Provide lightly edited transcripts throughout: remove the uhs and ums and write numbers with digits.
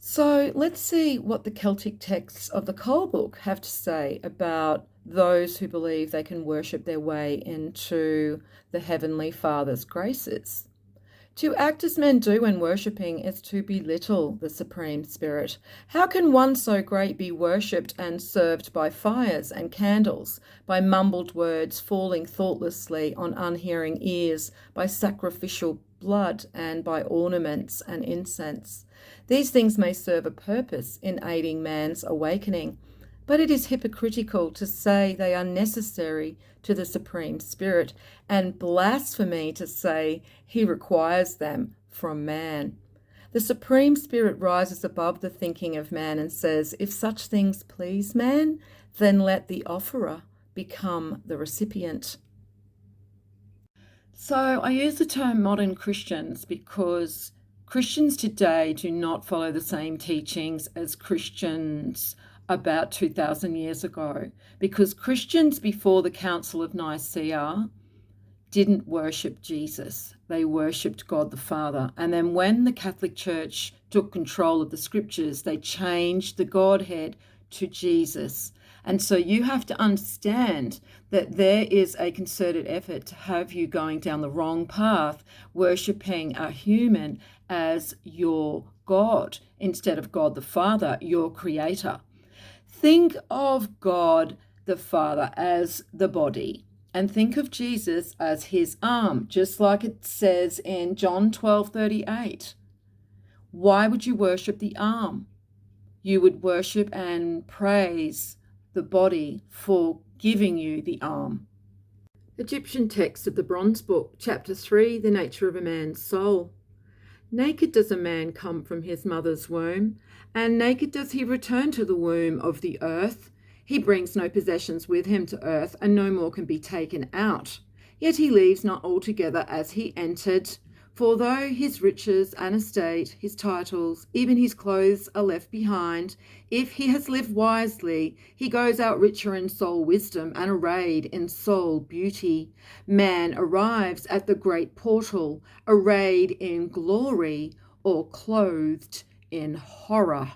So let's see what the Celtic texts of the Cole Book have to say about those who believe they can worship their way into the Heavenly Father's graces. To act as men do when worshipping is to belittle the Supreme Spirit. How can one so great be worshipped and served by fires and candles, by mumbled words falling thoughtlessly on unhearing ears, by sacrificial blood, and by ornaments and incense? These things may serve a purpose in aiding man's awakening, but it is hypocritical to say they are necessary to the Supreme Spirit, and blasphemy to say he requires them from man. The Supreme Spirit rises above the thinking of man and says, if such things please man, then let the offerer become the recipient. So I use the term modern Christians because Christians today do not follow the same teachings as Christians about 2,000 years ago, because Christians before the Council of Nicaea didn't worship Jesus. They worshipped God the Father. And then when the Catholic Church took control of the scriptures, they changed the Godhead to Jesus. And so you have to understand that there is a concerted effort to have you going down the wrong path, worshipping a human as your God instead of God the Father, your creator. Think of God the Father as the body, and think of Jesus as his arm, just like it says in John 12:38. Why would you worship the arm? You would worship and praise the body for giving you the arm. Egyptian text of the Bronze Book, chapter 3, the nature of a man's soul. Naked does a man come from his mother's womb, and naked does he return to the womb of the earth. He brings no possessions with him to earth, and no more can be taken out. Yet he leaves not altogether as he entered. For though his riches and estate, his titles, even his clothes are left behind, if he has lived wisely, he goes out richer in soul wisdom and arrayed in soul beauty. Man arrives at the great portal, arrayed in glory or clothed in horror.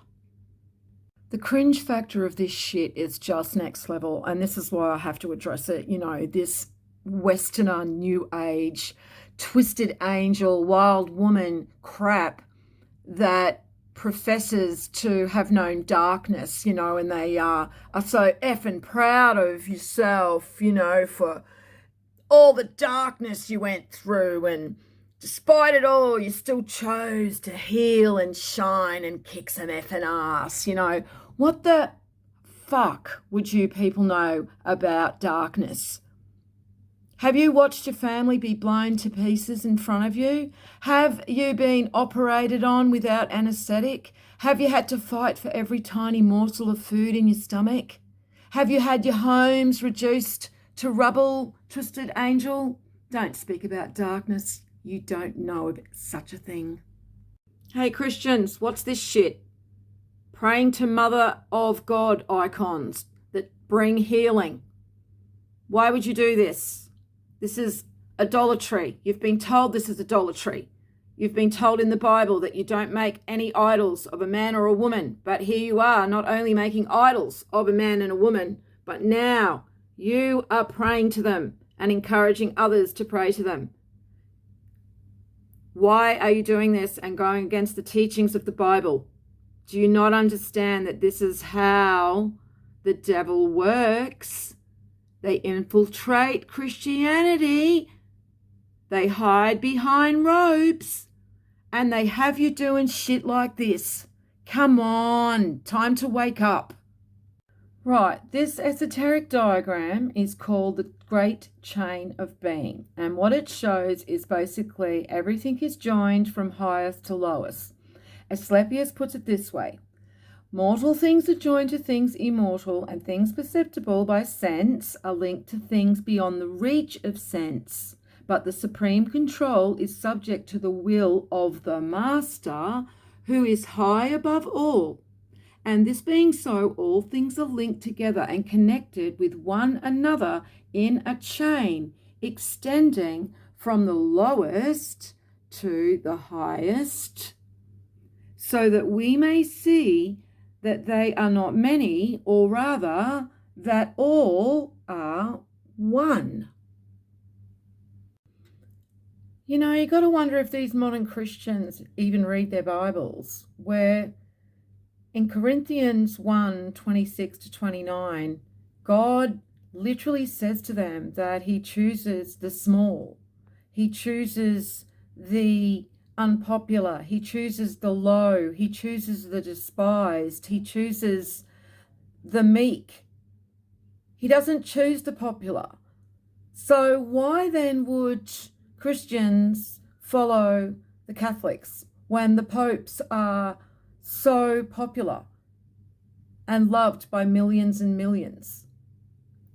The cringe factor of this shit is just next level, and this is why I have to address it. This Westerner, new age, twisted angel, wild woman crap that professes to have known darkness, and they are so effing proud of yourself, for all the darkness you went through, and despite it all, you still chose to heal and shine and kick some effing ass. What the fuck would you people know about darkness? Have you watched your family be blown to pieces in front of you? Have you been operated on without anaesthetic? Have you had to fight for every tiny morsel of food in your stomach? Have you had your homes reduced to rubble, twisted angel? Don't speak about darkness. You don't know of such a thing. Hey Christians, what's this shit? Praying to Mother of God icons that bring healing. Why would you do this? This is idolatry. You've been told this is idolatry. You've been told in the Bible that you don't make any idols of a man or a woman. But here you are, not only making idols of a man and a woman, but now you are praying to them and encouraging others to pray to them. Why are you doing this and going against the teachings of the Bible? Do you not understand that this is how the devil works? They infiltrate Christianity. They hide behind robes. And they have you doing shit like this. Come on, time to wake up. Right, this esoteric diagram is called the Great Chain of Being. And what it shows is basically everything is joined from highest to lowest. Asclepius puts it this way. Mortal things are joined to things immortal, and things perceptible by sense are linked to things beyond the reach of sense. But the supreme control is subject to the will of the Master, who is high above all. And this being so, all things are linked together and connected with one another in a chain, extending from the lowest to the highest. so that we may see that they are not many, or rather, that all are one. You know, you got to wonder if these modern Christians even read their Bibles, where in Corinthians 1:26-29, God literally says to them that he chooses the small. He chooses the unpopular. He chooses the low. He chooses the despised. He chooses the meek. He doesn't choose the popular. So why then would Christians follow the Catholics when the popes are so popular and loved by millions and millions?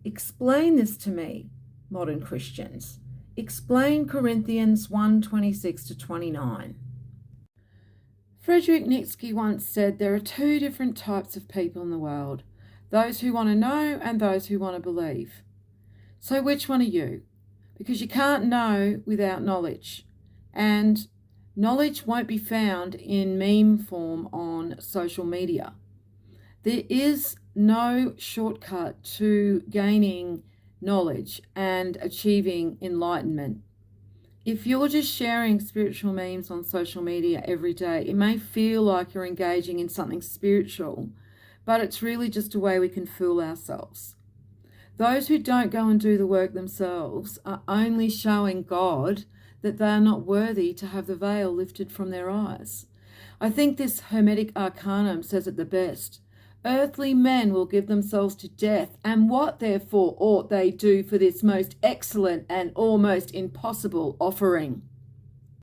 Explain this to me, modern Christians. Explain Corinthians 1:26-29. Friedrich Nietzsche once said there are two different types of people in the world, those who want to know and those who want to believe. So which one are you? Because you can't know without knowledge, and knowledge won't be found in meme form on social media. There is no shortcut to gaining knowledge and achieving enlightenment. If you're just sharing spiritual memes on social media every day, it may feel like you're engaging in something spiritual, but it's really just a way we can fool ourselves. Those who don't go and do the work themselves are only showing God that they are not worthy to have the veil lifted from their eyes. I think this Hermetic Arcanum says it the best. Earthly men will give themselves to death, and what therefore ought they do for this most excellent and almost impossible offering?